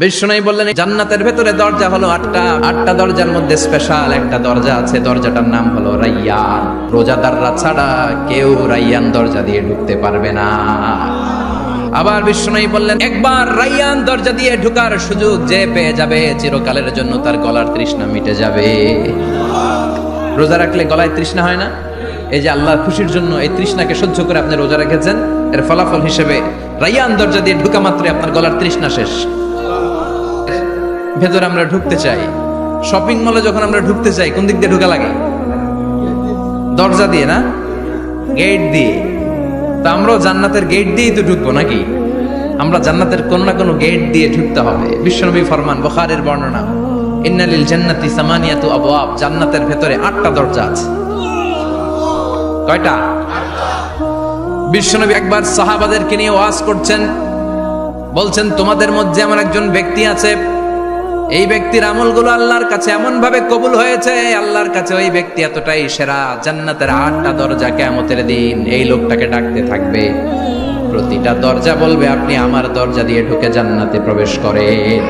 বিষ্ণু বললেন জান্নাতের ভেতরে দরজা হলো আটটা দরজার মধ্যে স্পেশাল একটা দরজা আছে, দরজাটার নাম হলো রাইয়ান। রোজাদাররা ছাড়া কেউ রাইয়ান দরজা দিয়ে ঢুকতে পারবে না। আবার বিষ্ণু বললেন একবার রাইয়ান দরজা দিয়ে ঢুকার সুযোগ যে পেয়ে যাবে চিরকালের জন্য তার গলার তৃষ্ণা মিটে যাবে। রোজা রাখলে গলায় তৃষ্ণা হয় না? এই যে আল্লাহর খুশির জন্য এই তৃষ্ণাকে সহ্য করে আপনি রোজা রেখেছেন, এর ফলাফল হিসেবে রাইয়ান দরজা দিয়ে ঢুকা মাত্রই আপনার গলার তৃষ্ণা শেষ। ভেতরে আমরা ঢুকতে চাই, শপিং মলে যখন আমরা ঢুকতে চাই কোন দিক দিয়ে ঢোকা লাগে? দরজা দিয়ে না, গেট দিয়ে। তা আমরাও জান্নাতের গেট দিয়েই তো ঢুকবো নাকি? আমরা জান্নাতের কোন না কোনো গেট দিয়ে ঢুকতে হবে। বিশ্বনবী ফরমান, বুখারীর বর্ণনা, ইন্নালিল জান্নাতি সামানিয়াতু আবওয়াব, জান্নাতের ভেতরে 8টা দরজা আছে। কয়টা? বিশ্বনবী একবার সাহাবাদেরকে নিয়ে ওয়াজ করছেন, বলছেন তোমাদের মধ্যে এমন একজন ব্যক্তি আছে, এই ব্যক্তির আমলগুলো আল্লাহর কাছে এমন ভাবে কবুল হয়েছে, আল্লাহর কাছে ওই ব্যক্তি এতটাই সেরা, জান্নাতের 8টা দরজা কিয়ামতের দিন এই লোকটাকে ডাকতে থাকবে। প্রতিটা দরজা বলবে আপনি আমার দরজা দিয়ে ঢুকে জান্নাতে প্রবেশ করেন।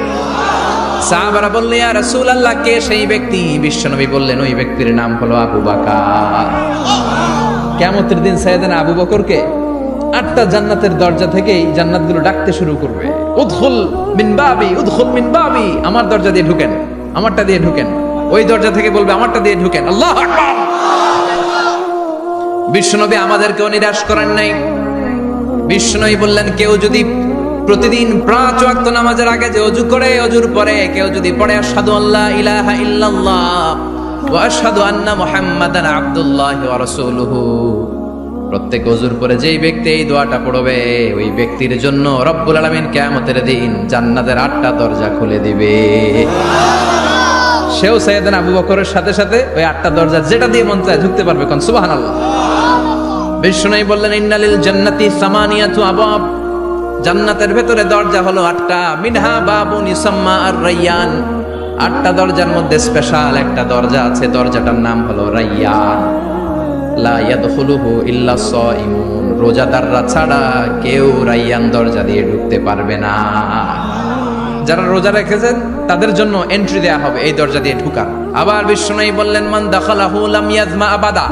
সাহাবারা বললেন ইয়া রাসূলুল্লাহ, কে সেই ব্যক্তি? বিশ্বনবী বললেন ওই ব্যক্তির নাম হলো আবু বকর। কিয়ামতের দিন সাইয়েদনা আবু বকরকে 8টা জান্নাতের দরজা থেকেই জান্নাতগুলো ডাকতে শুরু করবে, উদখুল মিন বাবি, উদখুল মিন বাবি, আমার দরজা দিয়ে ঢুকেন, আমারটা দিয়ে ঢুকেন। ওই দরজা থেকে বলবে আমারটা দিয়ে ঢুকেন। আল্লাহু আকবার। বিশ্বনবী আমাদেরকেও নিরাশ করেন নাই। বিশ্বনবী বললেন কেউ যদি প্রতিদিন 5 ওয়াক্ত নামাজের আগে যে ওযু করে, ওযুর পরে কেউ যদি পড়ে আশহাদু আল্লা ইলাহা ইল্লাল্লাহ ওয়া আশহাদু আন্না মুহাম্মাদান আবদুল্লাহি ওয়া রাসূলুহু, প্রত্যেক ওযুর পরে যেই ব্যক্তি এই দোয়াটা পড়বে ওই ব্যক্তির জন্য রব্বুল আলামিন কিয়ামতের দিন জান্নাতের 8টা দরজা খুলে দিবে। সেও সাইয়েদনা আবু বকরের সাথে সাথে ওই 8টা দরজা যেটা দিয়ে মন চায় ঢুকতে পারবে। কোন সুবহানাল্লাহ। বিষ্ণু বললেন ইন্নালিল জান্নাতি সামানিয়াতু আবওয়াব, জান্নাতের ভেতরে দরজা হলো 8টা, মিনহা বাবুন ইউসাম্মা আর-রাইয়ান, 8টা দরজার মধ্যে স্পেশাল একটা দরজা আছে, দরজাটার নাম হলো রাইয়ান। লা ইয়াদখুলুহু ইল্লা সাইমুন, রোজাদাররা ছাড়া কেউ রাইয়ান দরজা দিয়ে ঢুকতে পারবে না। যারা রোজা রেখেছেন তাদের জন্য এন্ট্রি দেয়া হবে এই দরজা দিয়ে ঢুকার। আবার বিষ্ণু বললেন মান দাখালাহু লাম ইয়াজমা আবাদা,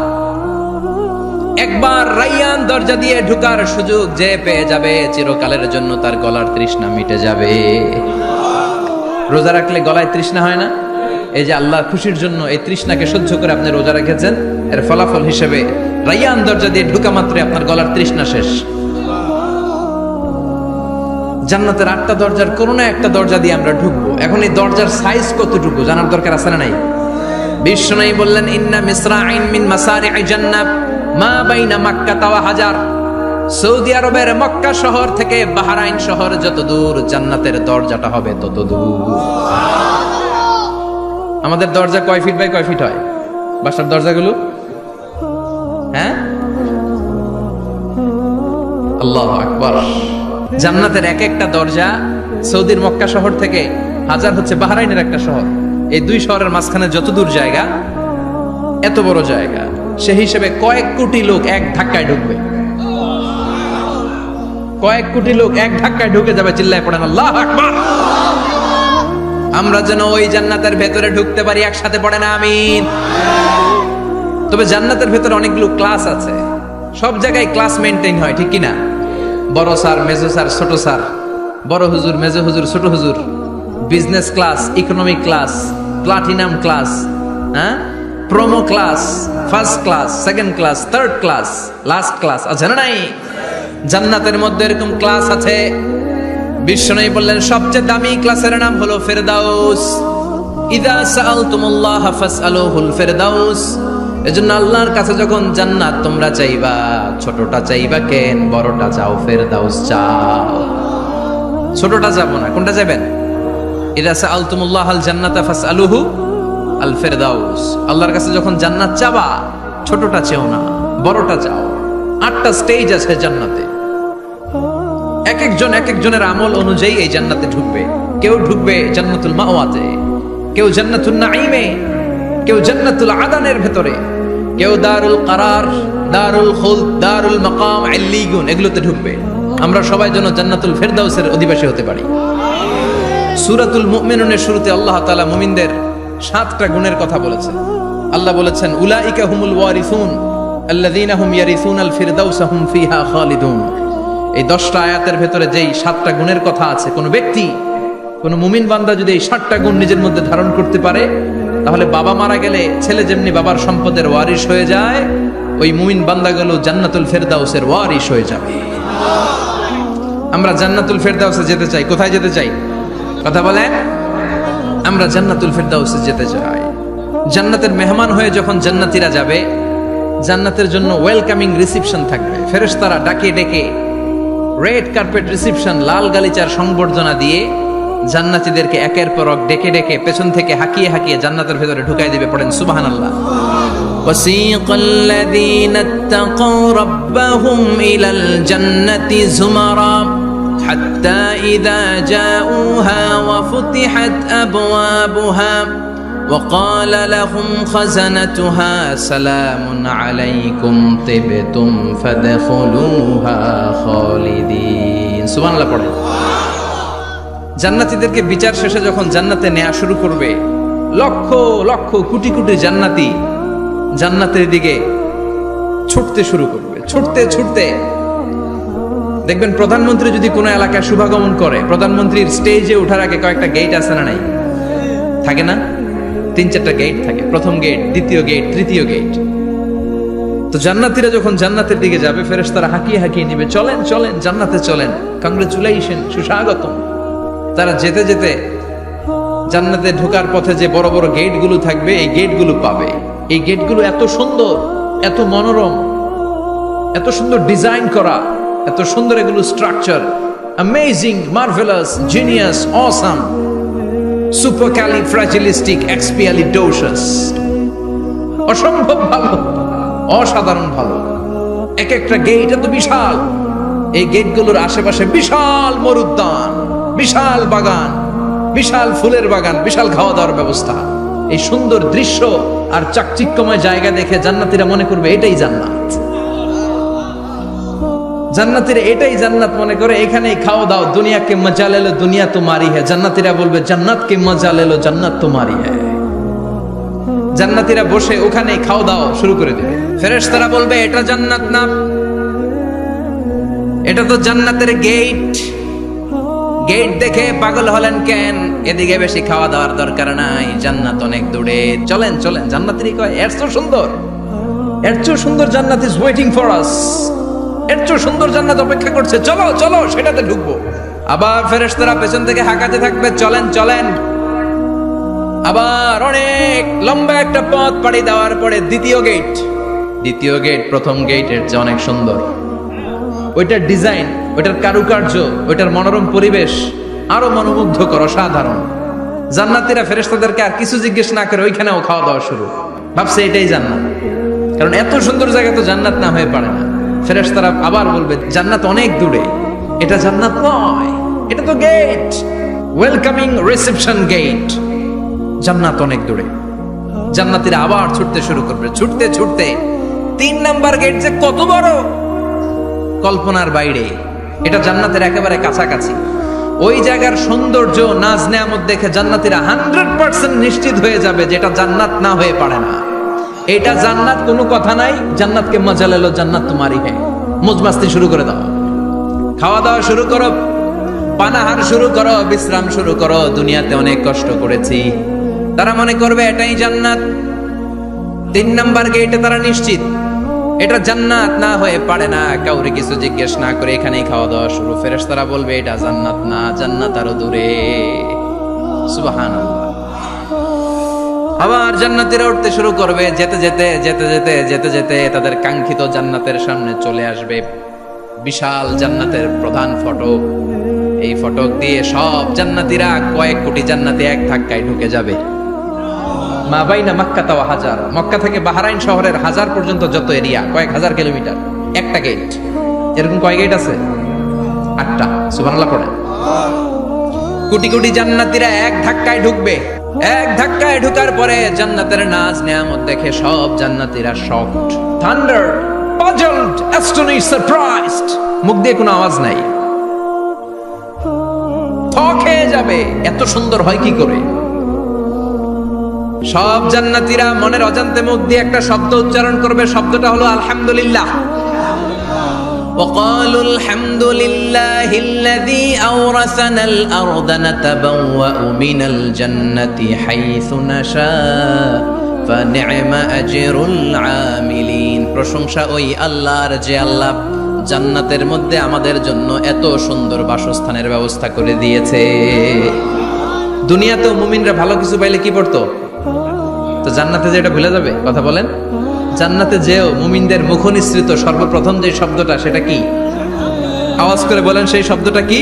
একবার রাইয়ান দরজা দিয়ে ঢুকার সুযোগ যে পেয়ে যাবে চিরকালের জন্য তার গলার তৃষ্ণা মিটে যাবে। রোজা রাখলে গলায় তৃষ্ণা হয় না? এই যে আল্লাহর খুশির জন্য এই তৃষ্ণাকে সহ্য করে আপনি রোজা রেখেছেন, এর ফলাফল হিসেবে রাইয়ান দরজা দিয়ে ঢুকা মাত্রই আপনার গলার তৃষ্ণা শেষ। জান্নাতের 8টা দরজার কোনো না একটা দরজা দিয়ে আমরা ঢুকবো। এখন এই দরজার সাইজ কতটুকু জানার দরকার আছে না নাই? বিষ্ণু বললেন ইন্না মিসরাইন মিন মাসারি'i জান্নাত মা বাইনা মাক্কা ওয়া হাজার, সৌদি আরবের মক্কা শহর থেকে বাহরাইন শহর যত দূর, জান্নাতের দরজাটা হবে তত দূর। আমাদের দরজা কয় ফিট বাই কয় ফিট হয় বাসার দরজাগুলো? হ্যাঁ, আল্লাহু আকবার। জান্নাতের এক একটা দরজা সৌদির মক্কা শহর থেকে হাজার হচ্ছে বাহরাইনের একটা শহর, এই দুই শহরের মাঝখানে যত দূর জায়গা, এত বড় জায়গা, সেই হিসেবে কয়েক কোটি লোক এক ধাক্কায় ঢুকবে। কয়েক কোটি লোক এক ধাক্কায় ঢুকে যাবে। চিল্লায় পড়েন আল্লাহু আকবার। আমরা যেন ওই জান্নাতের ভেতরে ঢুকতে পারি, একসাথে পড়ে না আমিন। তবে জান্নাতের ভেতরে অনেকগুলো ক্লাস আছে, সব জায়গায় ক্লাস মেনটেন হয়, ঠিক কিনা? বড় স্যার, মেজো স্যার, ছোট স্যার, বড় হুজুর, মেজো হুজুর, ছোট হুজুর, business class, economic class, platinum class, হ্যাঁ, promo class, first class, second class, third class, last class আছে না নাই? জান্নাতের মধ্যে এরকম ক্লাস আছে। বিষ্ণু বললেন সবচেয়ে দামি ক্লাসের নাম হলো ফেরদাউস। ইযা সাআলতুমুল্লাহ ফাসআলুহুল ফেরদাউস, এজন্য আল্লাহর কাছে যখন জান্নাত তোমরা চাইবা, ছোটটা চাইবা কেন, বড়টা চাও, ফেরদাউস চাও। ছোটটা যাবো না, কোনটা যাবেন? ইযা সাআলতুমুল্লাহ আল জান্নাতা ফাসআলুহু আল ফেরদাউস, আল্লাহর কাছে যখন জান্নাত চাবা ছোটটা চেও না, বড়টা চাও। 8টা স্টেজ আছে জান্নাতে, এক একজনের আমল অনুযায়ী এই জান্নাতে ঢুকবে। কেউ ঢুকবে জান্নাতুল মাওয়াতে, কেউ জান্নাতুন নাঈমে, কেউ জান্নাতুল আদানের ভেতরে, কেউ দারুল কারার, দারুল খুলদ, দারুল মাকাম, ইল্লিগুন, এগুলোতে ঢুকবে। আমরা সবাই যেন জান্নাতুল ফেরদাউসের অধিবাসী হতে পারি। সূরাতুল মুমিনুনের শুরুতে আল্লাহ তাআলা মুমিনদের 7টা গুণের কথা বলেছেন। আল্লাহ বলেছেন উলাইকা হুমুল ওয়ারিসুন আল্লাযীনা হুম ইয়ারিসুনাল ফিরদাউসা হুম ফিহা খালিদুন। এই 10টা আয়াতের ভেতরে যেই 7টা গুণের কথা আছে, কোন ব্যক্তি, কোন মুমিন বান্দা যদি এই 7টা গুণ নিজের মধ্যে ধারণ করতে পারে, তাহলে বাবা মারা গেলে ছেলে যেমনি বাবার সম্পদের ওয়ারিশ হয়ে যায়, ওই মুমিন বান্দাগুলো জান্নাতুল ফেরদাউসের ওয়ারিশ হয়ে যাবে। আমরা জান্নাতুল ফেরদাউসে যেতে চাই। কোথায় যেতে চাই? কথা বলেন। আমরা জান্নাতুল ফেরদাউসে যেতে চাই। জান্নাতের মেহমান হয়ে যখন জান্নাতীরা যাবে, জান্নাতের জন্য ওয়েলকামিং রিসিপশন থাকবে। ফেরেশতারা ডাকে ডেকে রেড কার্পেট রিসিপশন, লাল গালিচার সংবর্ধনা দিয়ে জান্নাতীদেরকে একের পর এক ডেকে ডেকে পেছন থেকে হাঁকিয়ে হাঁকিয়ে জান্নাতের ভেতরে ঢুকাই দিবে। পড়েন সুবহানাল্লাহ। ওয়াসীকাল লাযীনা ইত্তাকাউ রাব্বাহুম ইলাল জান্নাতি যুমারা হাত্তা ইযা জাউহা ওয়া ফুতিহাত আবওয়াবুহা وقال لهم خزنتها سلام عليكم طبتم فادخلوها خالدين। সুবহানাল্লাহ পড়ে। জান্নাতীদেরকে বিচার শেষে যখন জান্নাতে নেওয়া শুরু করবে, লক্ষ লক্ষ কোটি কোটি জান্নাতি জান্নাতের দিকে ছুটতে শুরু করবে। ছুটতে ছুটতে দেখবেন প্রধানমন্ত্রী যদি কোনো এলাকায় শুভাগমন করে, প্রধানমন্ত্রীর স্টেজে ওঠার আগে কয়েকটা গেট আছে না নাই? থাকে না? 3-4টা গেট থাকে। প্রথম গেট, দ্বিতীয় গেট, তৃতীয় গেট। তো জান্নাতীরা যখন জান্নাতের দিকে যাবে, ফেরেশতারা হাঁকিয়ে হাঁকিয়ে নিবে, চলেন চলেন জান্নাতে চলেন, কংগ্রেচুলেশন, সুস্বাগতম। তারা যেতে যেতে জান্নাতে ঢোকার পথে যে বড় বড় গেটগুলো থাকবে, এই গেটগুলো পাবে। এই গেটগুলো এত সুন্দর, এত মনোরম, এত সুন্দর ডিজাইন করা, এত সুন্দর এগুলো structure, amazing, marvellous, genius, awesome, supercalifragilisticexpialidocious, অসম্ভব ভালো, অসাধারণ ভালো। এক একটা গেট এত বিশাল। এই গেটগুলোর আশেপাশে বিশাল মরুদ্যান, বিশাল বাগান, বিশাল ফুলের বাগান, বিশাল খাওয়া দাওয়ার ব্যবস্থা। এই সুন্দর দৃশ্য আর চাকচিক্যময় জায়গা দেখে জান্নাতীরা মনে করবে এটাই জান্নাত। জান্নাতীরা এটাই জান্নাত মনে করে, এখানেই খাওয়া দাও। দুনিয়া কে মজা লে লো, দুনিয়া তোমারি হ্যায়। জান্নাতীরা বলবে জান্নাত কে মজা লে লো, জান্নাত তোমারি হ্যায়। জান্নাতীরা বসে ওখানেই খাওয়া দাও শুরু করে দেবে। ফেরেশতারা বলবে এটা জান্নাত না, এটা তো জান্নাতের গেট। গেট দেখে পাগল হলেন কেন? এদিকে বেশি খাওয়া দাওয়ার দরকার নাই, জান্নাত অনেক দূরে। চলেন চলেন। জান্নাতীরা কয় এর চেয়ে সুন্দর, এর চেয়ে সুন্দর জান্নাত ইজ ওয়েটিং ফর আস। এর চেয়ে সুন্দর জান্নাত অপেক্ষা করছে, চলো চলো সেটাতে ঢুকবো। আবার ফেরেশতারা পেছন থেকে হাঁকাতে থাকবে, চলেন চলেন। আবার অনেক লম্বা একটা পথ পাড়ি দেওয়ার পরে দ্বিতীয় গেট। দ্বিতীয় গেট প্রথম গেটের চেয়ে অনেক সুন্দর। ওইটার ডিজাইন, ওইটার কারুকার্য, ওইটার মনোরম পরিবেশ আরো মনোমুগ্ধকর, অসাধারণ। জান্নাতীরা ফেরেশতাদেরকে আর কিছু জিজ্ঞেস না করে ওইখানেও খাওয়া দাওয়া শুরু। ভাবছে এটাই জান্নাত, কারণ এত সুন্দর জায়গা তো জান্নাত না হয়ে পারে না। ফেরেশতারা আবার বলবে জান্নাত অনেক দূরে, এটা জান্নাত নয়, এটা তো গেট, ওয়েলকামিং রিসেপশন গেট। জান্নাত অনেক দূরে। জান্নাতীরা আবার ছুটতে শুরু করবে। ছুটতে ছুটতে 3 নাম্বার গেট যে কত বড়, কল্পনার বাইরে। এটা জান্নাতের একেবারে কাছাকাছি। ওই জায়গার সৌন্দর্য, নাজ নেয়ামত দেখে জান্নাতীরা 100% নিশ্চিত হয়ে যাবে যে এটা জান্নাত না হয়ে পারে না। এটা জান্নাত, কোনো কথা নাই। জান্নাতকে মজা লেলো, জান্নাত তোমারই হ্যায়। মজমাস্তি শুরু করে দাও, খাওয়া দাওয়া শুরু করো, পানাহার শুরু করো, বিশ্রাম শুরু করো। দুনিয়াতে অনেক কষ্ট করেছি। তারা মনে করবে এটাই জান্নাত। 3 নাম্বার গেটে তারা নিশ্চিত এটা জান্নাত না হয়ে পারে না। কাউরে কিছু জিজ্ঞেস না করে এখানেই খাওয়া দাওয়া শুরু। ফেরেশতারা বলবে এটা জান্নাত না, জান্নাত আরো দূরে। সুবহানাল্লাহ। আবার জান্নাতীরা উঠতে শুরু করবে। যেতে যেতে যেতে যেতে যেতে যেতে তাদের কাঙ্ক্ষিত জান্নাতের সামনে চলে আসবে। বিশাল জান্নাতের প্রধান ফটক। এই ফটক দিয়ে সব জান্নাতীরা, কয়েক কোটি জান্নাতি এক ধাক্কায় ঢুকে যাবে। মা বাইনা মক্কা ওয়া হাজার, মক্কা থেকে বাহরাইন শহরের হাজার পর্যন্ত যত এরিয়া, কয়েক হাজার কিলোমিটার, একটা গেট। এরকম কয় গেট আছে? 8টা। সুবহানাল্লাহ পড়ে। কোটি কোটি জান্নাতীরা এক ধাক্কায় ঢুকবে। এক ধাক্কায় ঢুকার পরে জান্নাতের নাজ নেয়ামত দেখে সব জান্নাতীরা শকড, থান্ডার্ড, পাজলড, অ্যাস্টনিশড, সারপ্রাইজড। মুখ দিয়ে কোনো আওয়াজ নাই। থ খেয়ে যাবে, এত সুন্দর হয় কি করে। সব জান্নাতীরা মনের অজান্তে মুখ দিয়ে একটা শব্দ উচ্চারণ করবে, শব্দটা হলো আলহামদুলিল্লাহ। وقالوا الحمد لله الذي أورثنا الأرض نتبوأ من الجنة حيث نشاء فنعم أجر العاملين। প্রশংসা ওই আল্লাহর যে আল্লাহ জান্নাতের মধ্যে আমাদের জন্য এত সুন্দর বাসস্থানের ব্যবস্থা করে দিয়েছে। দুনিয়াতেও মুমিনরা ভালো কিছু পাইলে কি পড়তো, তো জান্নাতে যে এটা ভুলে যাবে? কথা বলেন। জান্নাতে যেও মুমিনদের মুখনিসৃত সর্বপ্রথম যে শব্দটা, সেটা কি? আওয়াজ করে বলেন, সেই শব্দটা কি?